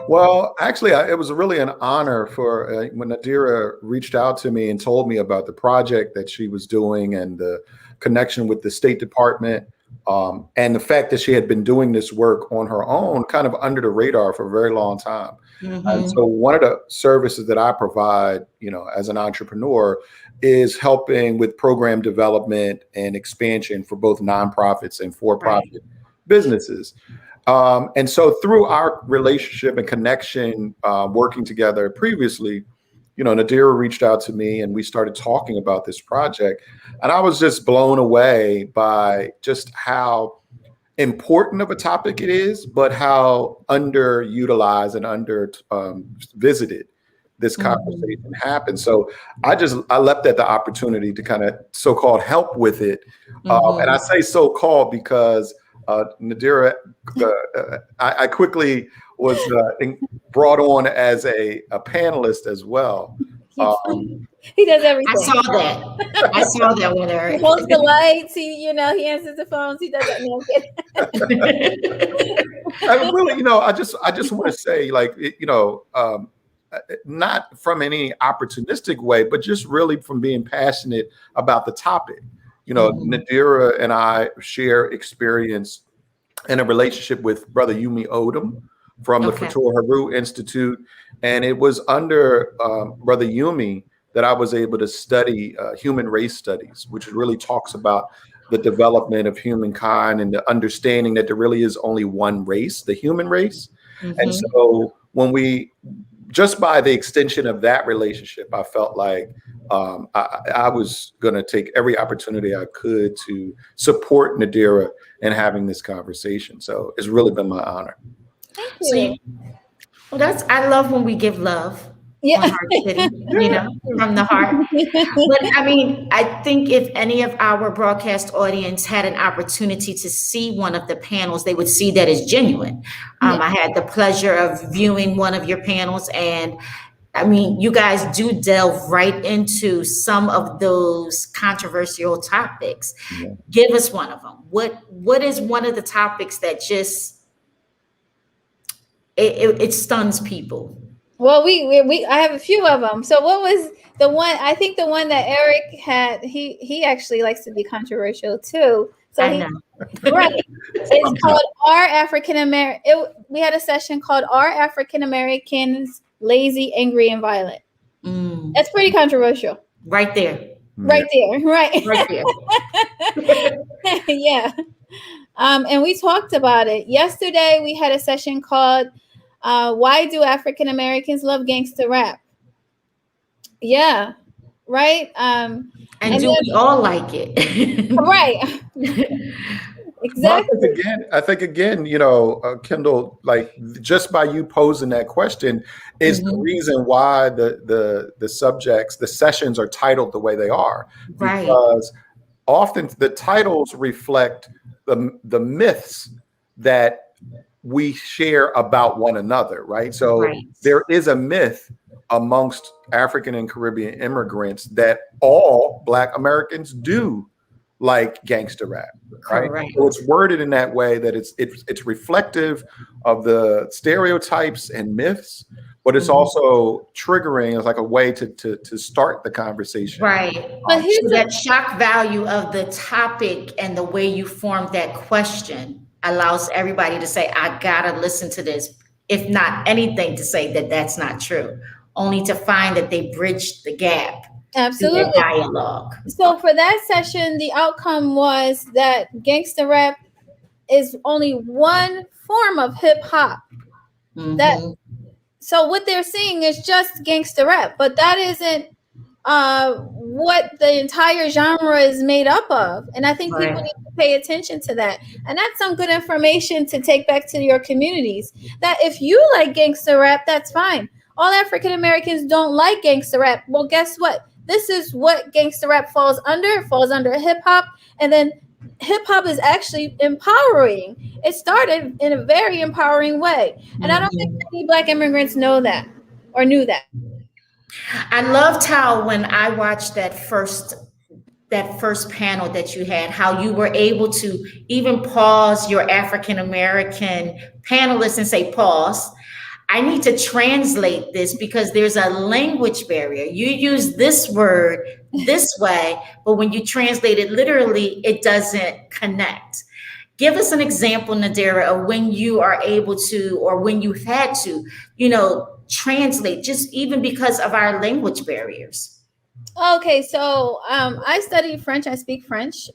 Well, actually, it was really an honor for when Nadira reached out to me and told me about the project that she was doing and the connection with the State Department, and the fact that she had been doing this work on her own, kind of under the radar for a very long time. And so one of the services that I provide, as an entrepreneur, is helping with program development and expansion for both nonprofits and for-profit businesses. And so through our relationship and connection, working together previously, Nadira reached out to me and we started talking about this project. And I was just blown away by just how important of a topic it is, but how underutilized and under visited this conversation happened. So I leapt at the opportunity to kind of so-called help with it. And I say so-called because Nadira, I quickly was brought on as a panelist as well. He does everything. I saw that with Eric. He holds the lights. He answers the phones. He does that. I really, I just want to say, not from any opportunistic way, but just really from being passionate about the topic. Nadira and I share experience in a relationship with Brother Yumi Odom from the Fatou Haru Institute. And it was under Brother Yumi that I was able to study human race studies, which really talks about the development of humankind and the understanding that there really is only one race, the human race. And so when just by the extension of that relationship, I felt like I was going to take every opportunity I could to support Nadira in having this conversation. So it's really been my honor. Thank So you. well, I love when we give love Yeah. on Heart City, from the heart. But I mean, I think if any of our broadcast audience had an opportunity to see one of the panels, they would see that it's genuine. I had the pleasure of viewing one of your panels, and I mean, you guys do delve right into some of those controversial topics. Yeah. Give us one of them. What is one of the topics that just it stuns people? Well, I have a few of them. So what was the one? I think the one that Eric had. He actually likes to be controversial too. So I know. Right. It's called Are African American. We had a session called Are African Americans Lazy, Angry, and Violent? That's pretty controversial. Right there. Right there. Right. Right there. Yeah. And we talked about it. Yesterday, we had a session called Why Do African Americans Love Gangsta Rap? Yeah. Right. And do we all like it? Right. Exactly. Well, I think again, Kendall, like just by you posing that question is the reason why the subjects, the sessions are titled the way they are. Right. Because often the titles reflect the myths that we share about one another, right? So there is a myth amongst African and Caribbean immigrants that all Black Americans do like gangster rap, right? So it's worded in that way that it's reflective of the stereotypes and myths, but it's also triggering as like a way to start the conversation. Right. But here's that shock value of the topic and the way you formed that question allows everybody to say, I gotta listen to this, if not anything to say that that's not true, only to find that they bridged the gap. Absolutely. Dialogue. So for that session, the outcome was that gangster rap is only one form of hip hop. So what they're seeing is just gangster rap, but that isn't what the entire genre is made up of. And I think people need to pay attention to that. And that's some good information to take back to your communities. That if you like gangster rap, that's fine. All African Americans don't like gangster rap. Well, guess what? This is what gangster rap falls under. It falls under hip hop. And then hip hop is actually empowering. It started in a very empowering way. And I don't think many Black immigrants know that or knew that. I loved how when I watched that first panel that you had, how you were able to even pause your African American panelists and say, pause. I need to translate this because there's a language barrier. You use this word this way, but when you translate it literally, it doesn't connect. Give us an example, Nadira, of when you are able to, or when you've had to, translate, just even because of our language barriers. Okay, so I studied French. I speak French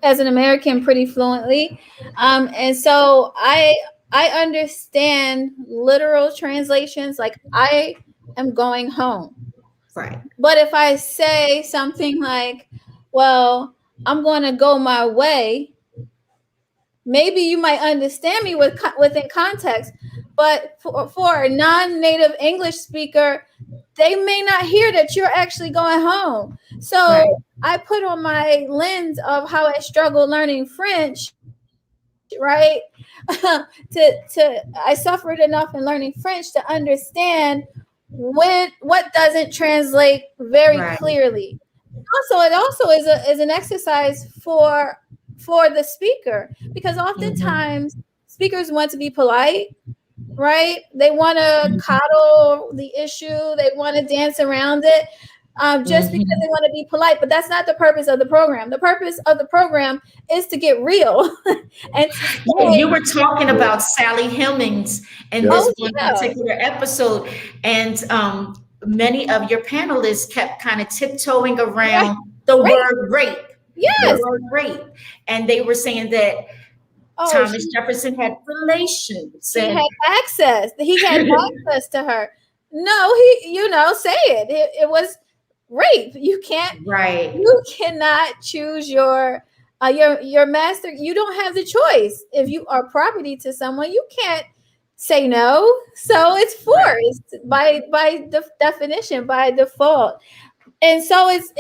as an American pretty fluently. And so I understand literal translations, like I am going home. Right. But if I say something like, well, I'm going to go my way, maybe you might understand me within context. But for a non-native English speaker, they may not hear that you're actually going home. So I put on my lens of how I struggle learning French, right? I suffered enough in learning French to understand what doesn't translate very clearly. Also, it also is an exercise for the speaker, because oftentimes speakers want to be polite, right? They want to coddle the issue. They want to dance around it. Just because they want to be polite, but that's not the purpose of the program. The purpose of the program is to get real. And you were talking about Sally Hemings in this one particular episode, and many of your panelists kept kind of tiptoeing around the word rape. Yes, the word rape, and they were saying that Thomas Jefferson had relations. He had access. He had access to her. No, say it. It was rape. You can't. Right. You cannot choose your master. You don't have the choice. If you are property to someone, you can't say no. So it's forced by definition, by default. And so it's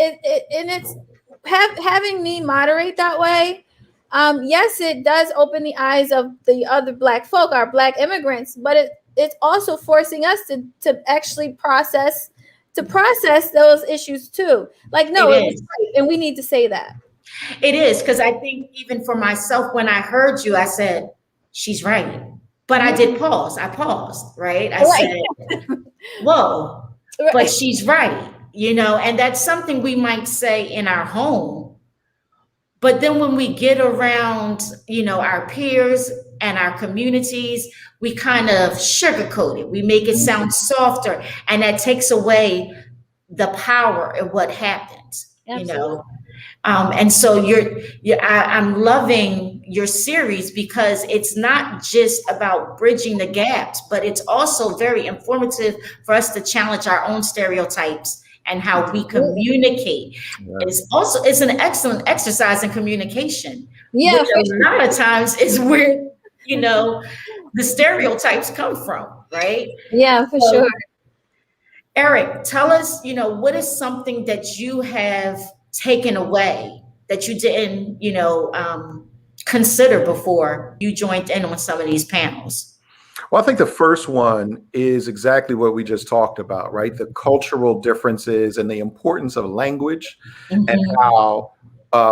having me moderate that way. Yes, it does open the eyes of the other Black folk, our Black immigrants, but it's also forcing us to actually process those issues too. Like, no, it was great, and we need to say that. It is, because I think even for myself, when I heard you, I said, she's right. But I did pause. I paused, right? I said, whoa, but she's right, and that's something we might say in our home. But then when we get around, our peers and our communities, we kind of sugarcoat it. We make it sound softer, and that takes away the power of what happens, And so I'm loving your series, because it's not just about bridging the gaps, but it's also very informative for us to challenge our own stereotypes and how we communicate. It's an excellent exercise in communication. Yeah, which a lot of times is where the stereotypes come from, right? Yeah, for sure. Eric, tell us, what is something that you have taken away that you didn't, consider before you joined in on some of these panels? Well, I think the first one is exactly what we just talked about, right? The cultural differences and the importance of language, and how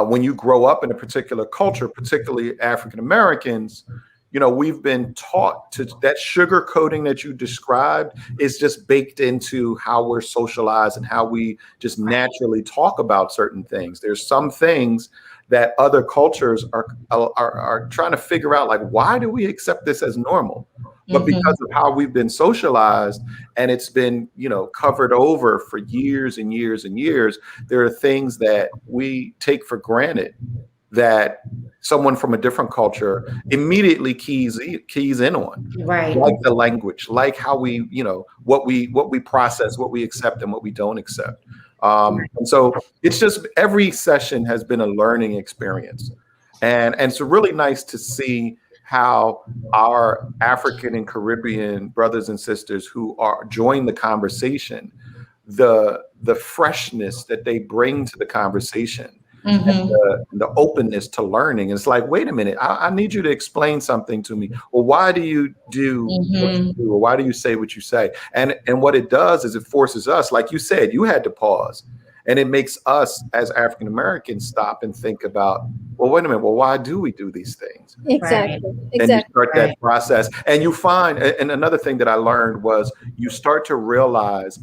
when you grow up in a particular culture, particularly African Americans, we've been taught to that sugar coating that you described is just baked into how we're socialized and how we just naturally talk about certain things. There's some things that other cultures are trying to figure out, like, why do we accept this as normal? But because of how we've been socialized, and it's been, covered over for years and years and years, there are things that we take for granted that someone from a different culture immediately keys in on, right? Like the language, like how we, what we process, what we accept, and what we don't accept. And so it's just, every session has been a learning experience, and it's really nice to see how our African and Caribbean brothers and sisters who join the conversation, the freshness that they bring to the conversation. And the openness to learning. It's like, wait a minute, I need you to explain something to me. Well, why do you do what you do? Or why do you say what you say? And what it does is it forces us, like you said, you had to pause. And it makes us as African Americans stop and think about, well, wait a minute, well, why do we do these things? Exactly. And you start that process. And you find, and another thing that I learned was, you start to realize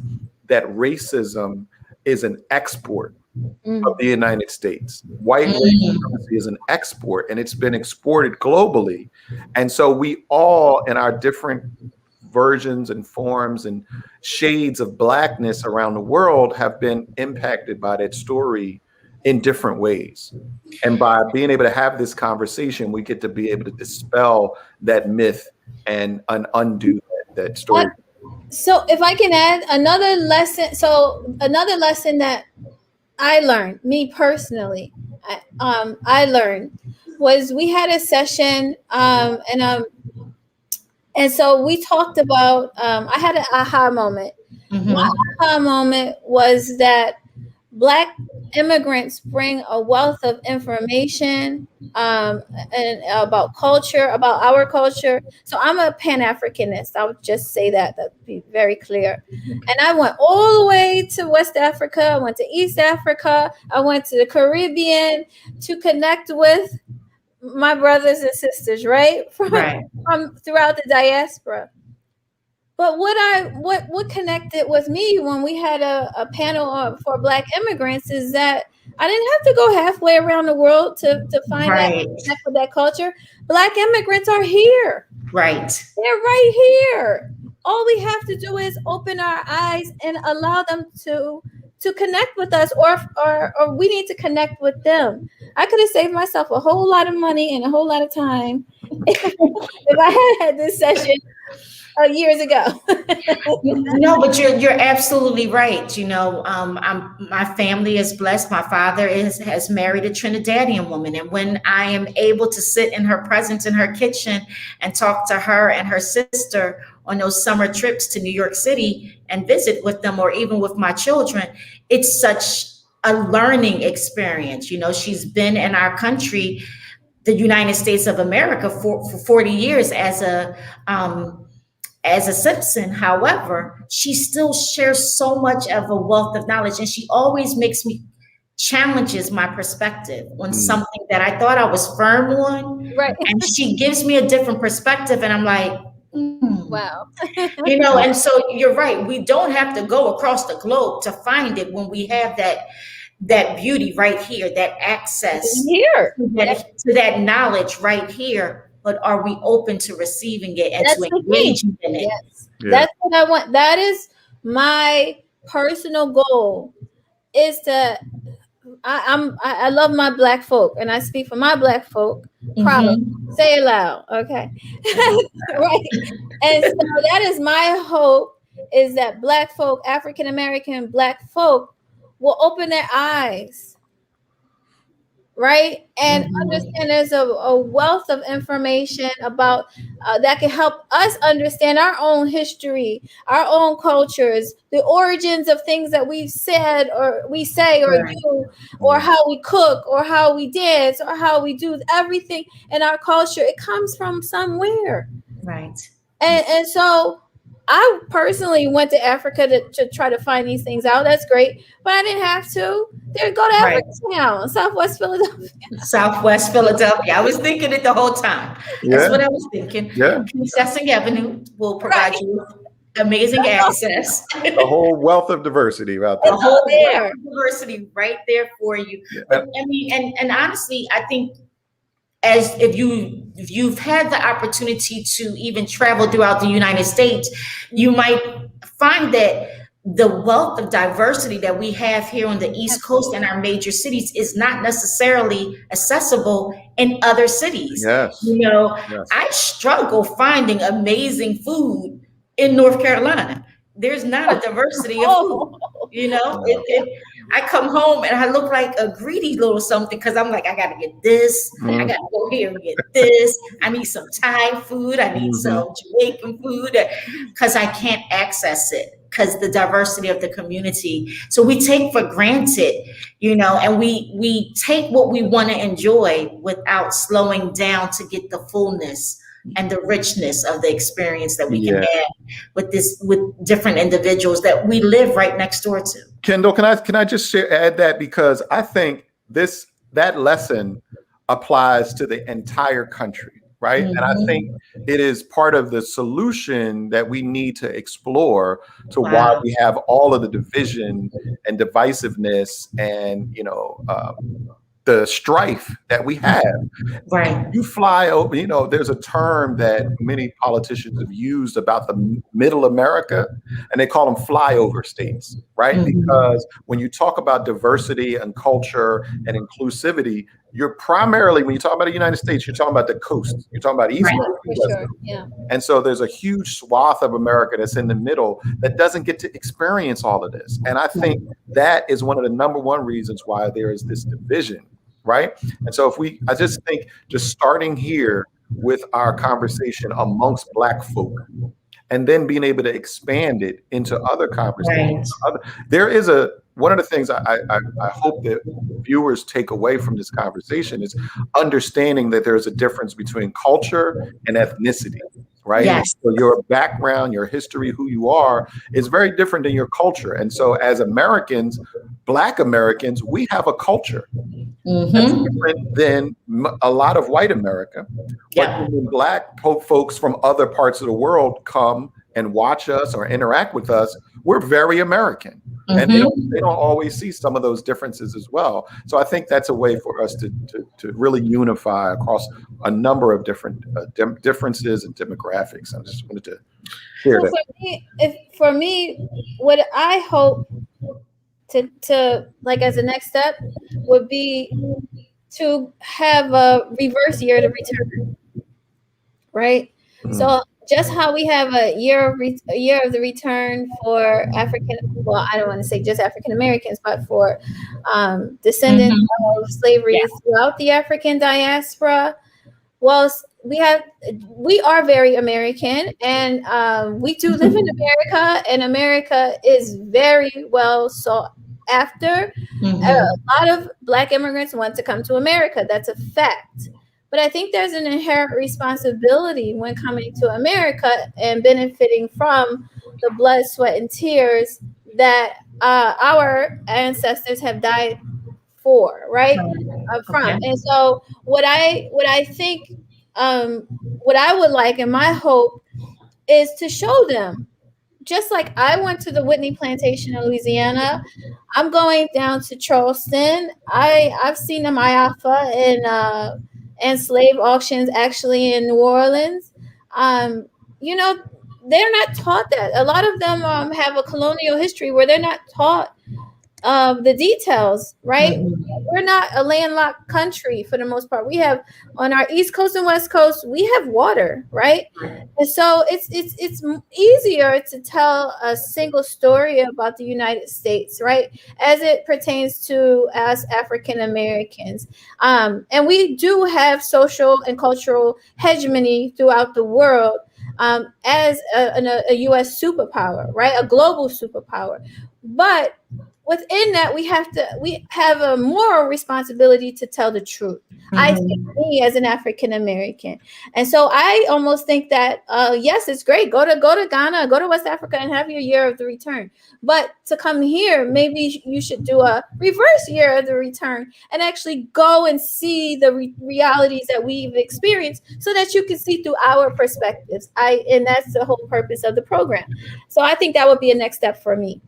that racism is an export of the United States. White race is an export, and it's been exported globally. And so we all, in our different versions and forms and shades of Blackness around the world, have been impacted by that story in different ways. And by being able to have this conversation, we get to be able to dispel that myth and undo that story. So if I can add another lesson. So another lesson that I learned, me personally, I learned, was we had a session, and so we talked about, I had an aha moment. My aha moment was that Black immigrants bring a wealth of information and about culture, about our culture. So I'm a Pan-Africanist. I would just say that be very clear. And I went all the way to West Africa. I went to East Africa. I went to the Caribbean to connect with my brothers and sisters, right? From throughout the diaspora. But what connected with me when we had a panel for Black immigrants is that I didn't have to go halfway around the world to find out connect with that culture. Black immigrants are here. Right. They're right here. All we have to do is open our eyes and allow them to connect with us, or we need to connect with them. I could have saved myself a whole lot of money and a whole lot of time if I had this session years ago. No, but you're absolutely right. My family is blessed. My father has married a Trinidadian woman, and when I am able to sit in her presence in her kitchen and talk to her and her sister on those summer trips to New York City and visit with them, or even with my children, it's such a learning experience. She's been in our country, the United States of America, for 40 years as a citizen. However, she still shares so much of a wealth of knowledge, and she always challenges my perspective on something that I thought I was firm on. Right. And she gives me a different perspective, and I'm like, wow. And so you're right. We don't have to go across the globe to find it when we have that beauty right here, that access here to that knowledge right here. But are we open to receiving it and to engaging in it? Yes. Yeah. That's what I want. That is my personal goal, is to I love my Black folk, and I speak for my Black folk. Say it loud, okay? Right. And so that is my hope, is that Black folk, African American Black folk, will open their eyes, right? And understand there's a wealth of information about that can help us understand our own history, our own cultures, the origins of things that we've said, or we say, or do, or how we cook, or how we dance, or how we do everything in our culture. It comes from somewhere. Right. And so I personally went to Africa to try to find these things out. That's great. But I didn't have to. Go to Africatown, Southwest Philadelphia. Southwest Philadelphia. I was thinking it the whole time. That's what I was thinking. Yeah. Sessing Avenue will provide you with amazing access. A whole wealth of diversity out there. A whole wealth of diversity right there for you. But, I mean, and honestly, I think if you've had the opportunity to even travel throughout the United States, you might find that the wealth of diversity that we have here on the East Coast and our major cities is not necessarily accessible in other cities. Yes. I struggle finding amazing food in North Carolina. There's not a diversity of food. I come home and I look like a greedy little something, because I'm like, I gotta get this, I gotta go here and get this. I need some Thai food, I need some Jamaican food, because I can't access it because the diversity of the community. So we take for granted, and we take what we want to enjoy without slowing down to get the fullness and the richness of the experience that we can have with different individuals that we live right next door to. Kendall, can I just add that, because I think that lesson applies to the entire country, right? And I think it is part of the solution that we need to explore to why we have all of the division and divisiveness and the strife that we have. Right. You fly over, there's a term that many politicians have used about the middle America, and they call them flyover states, right? Because when you talk about diversity and culture and inclusivity, you're primarily, when you talk about the United States, you're talking about the coast. You're talking about East Coast. Sure. Yeah. And so there's a huge swath of America that's in the middle that doesn't get to experience all of this. And I think that is one of the number one reasons why there is this division, right? And so I just think just starting here with our conversation amongst Black folk, and then being able to expand it into other conversations. There is one of the things I hope that viewers take away from this conversation is understanding that there's a difference between culture and ethnicity, right? Yes. So your background, your history, who you are is very different than your culture. And so as Americans, Black Americans, we have a culture that's different than a lot of white America. But when Black folks from other parts of the world come and watch us or interact with us, we're very American. And they don't always see some of those differences as well. So I think that's a way for us to really unify across a number of different differences and demographics. I just wanted to share that. For me, what I hope to like as a next step would be to have a reverse year to return. right? Mhm. So just how we have a year of the return for African, well, I don't want to say just African Americans, but for descendants of slavery throughout the African diaspora. Well, we are very American, and we do live in America, and America is very well sought after. A lot of Black immigrants want to come to America. That's a fact. But I think there's an inherent responsibility when coming to America and benefiting from the blood, sweat, and tears that our ancestors have died for, right? From. Okay. And so what I think, what I would like and my hope is to show them, just like I went to the Whitney Plantation in Louisiana, I'm going down to Charleston. I've seen the Mayafa and slave auctions actually in New Orleans. You know, they're not taught that. A lot of them have a colonial history where they're not taught the details, right? We're not a landlocked country for the most part. We have, on our East Coast and West Coast, we have water, right? And so it's easier to tell a single story about the United States, right, as it pertains to us African Americans. And we do have social and cultural hegemony throughout the world as a U.S. superpower, right, a global superpower. But within that, we have a moral responsibility to tell the truth. I think, me as an African American, and so I almost think that yes, it's great. Go to Ghana, go to West Africa, and have your year of the return. But to come here, maybe you should do a reverse year of the return and actually go and see the realities that we've experienced, so that you can see through our perspectives. And that's the whole purpose of the program. So I think that would be a next step for me.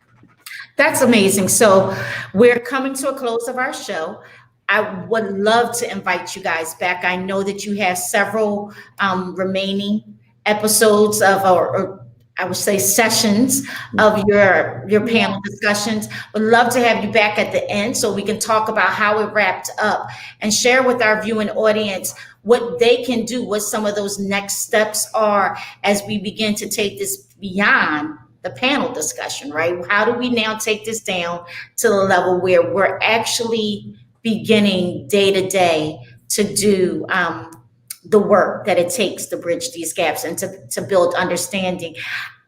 That's amazing. So we're coming to a close of our show. I would love to invite you guys back. I know that you have several remaining episodes of, or I would say sessions of your panel discussions. Would love to have you back at the end so we can talk about how it wrapped up and share with our viewing audience what they can do, what some of those next steps are as we begin to take this beyond the panel discussion, right? How do we now take this down to the level where we're actually beginning day to day to do the work that it takes to bridge these gaps and to build understanding?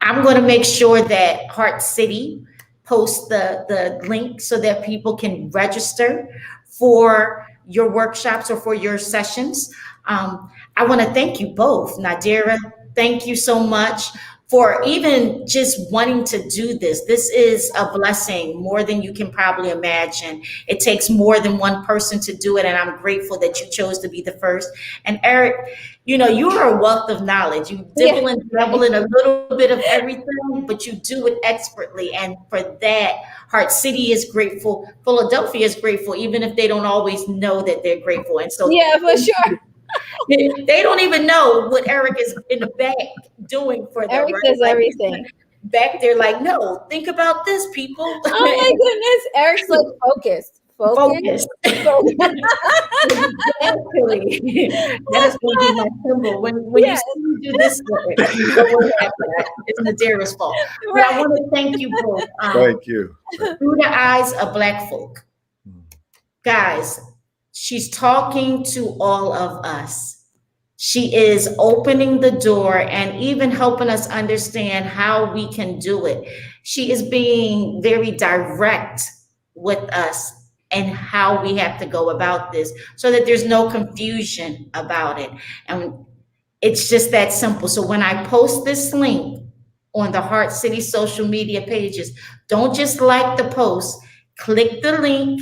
I'm going to make sure that Heart City posts the link so that people can register for your workshops or for your sessions. I want to thank you both. Nadira, thank you so much for even just wanting to do this. This is a blessing, more than you can probably imagine. It takes more than one person to do it, and I'm grateful that you chose to be the first. And Eric, you know, you are a wealth of knowledge. You dibble and dabble in a little bit of everything, but you do it expertly. And for that, Heart City is grateful. Philadelphia is grateful, even if they don't always know that they're grateful. And so yeah, for sure. They don't even know what Eric is in the back doing for them. Eric right? does Like, everything. Back there, like, no, think about this, people. Oh my goodness. Eric's like focused. Focus. Exactly. That is going to be my symbol. When you see me do this, you know what happened. It's Nadira's fault. But I want to thank you both. Thank you. Through the eyes of Black folk. Guys, she's talking to all of us. She is opening the door and even helping us understand how we can do it. She is being very direct with us and how we have to go about this so that there's no confusion about it. And it's just that simple. So when I post this link on the Heart City social media pages, don't just like the post, click the link,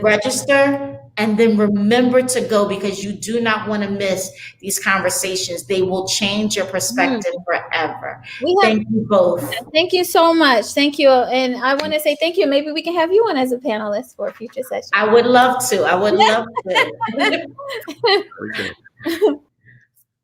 register, and then remember to go, because you do not want to miss these conversations. They will change your perspective forever. Thank you both. Thank you so much. Thank you. And I want to say thank you. Maybe we can have you on as a panelist for a future session. I would love to. I would love to.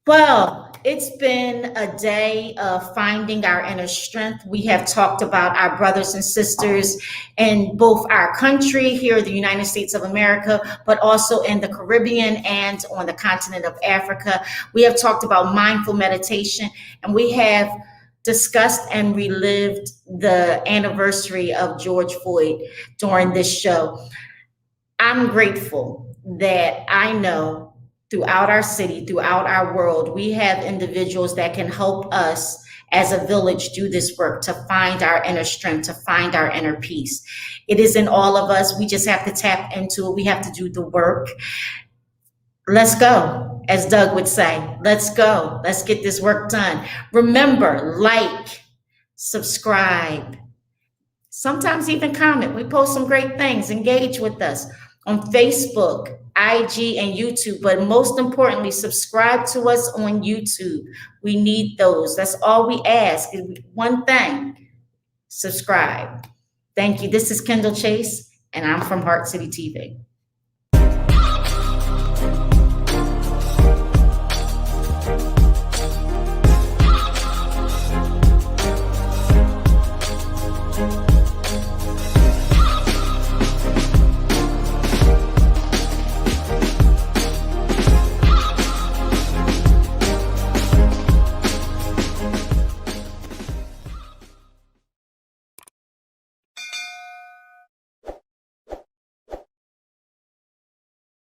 Well, it's been a day of finding our inner strength. We have talked about our brothers and sisters in both our country here, the United States of America, but also in the Caribbean and on the continent of Africa. We have talked about mindful meditation, and we have discussed and relived the anniversary of George Floyd during this show. I'm grateful that I know throughout our city, throughout our world, we have individuals that can help us as a village do this work to find our inner strength, to find our inner peace. It is in all of us. We just have to tap into it. We have to do the work. Let's go, as Doug would say. Let's go. Let's get this work done. Remember, like, subscribe, sometimes even comment. We post some great things. Engage with us on Facebook, IG, and YouTube, but most importantly, subscribe to us on YouTube. We need those. That's all we ask. One thing, subscribe. Thank you. This is Kendall Chase, and I'm from HeartCity TV.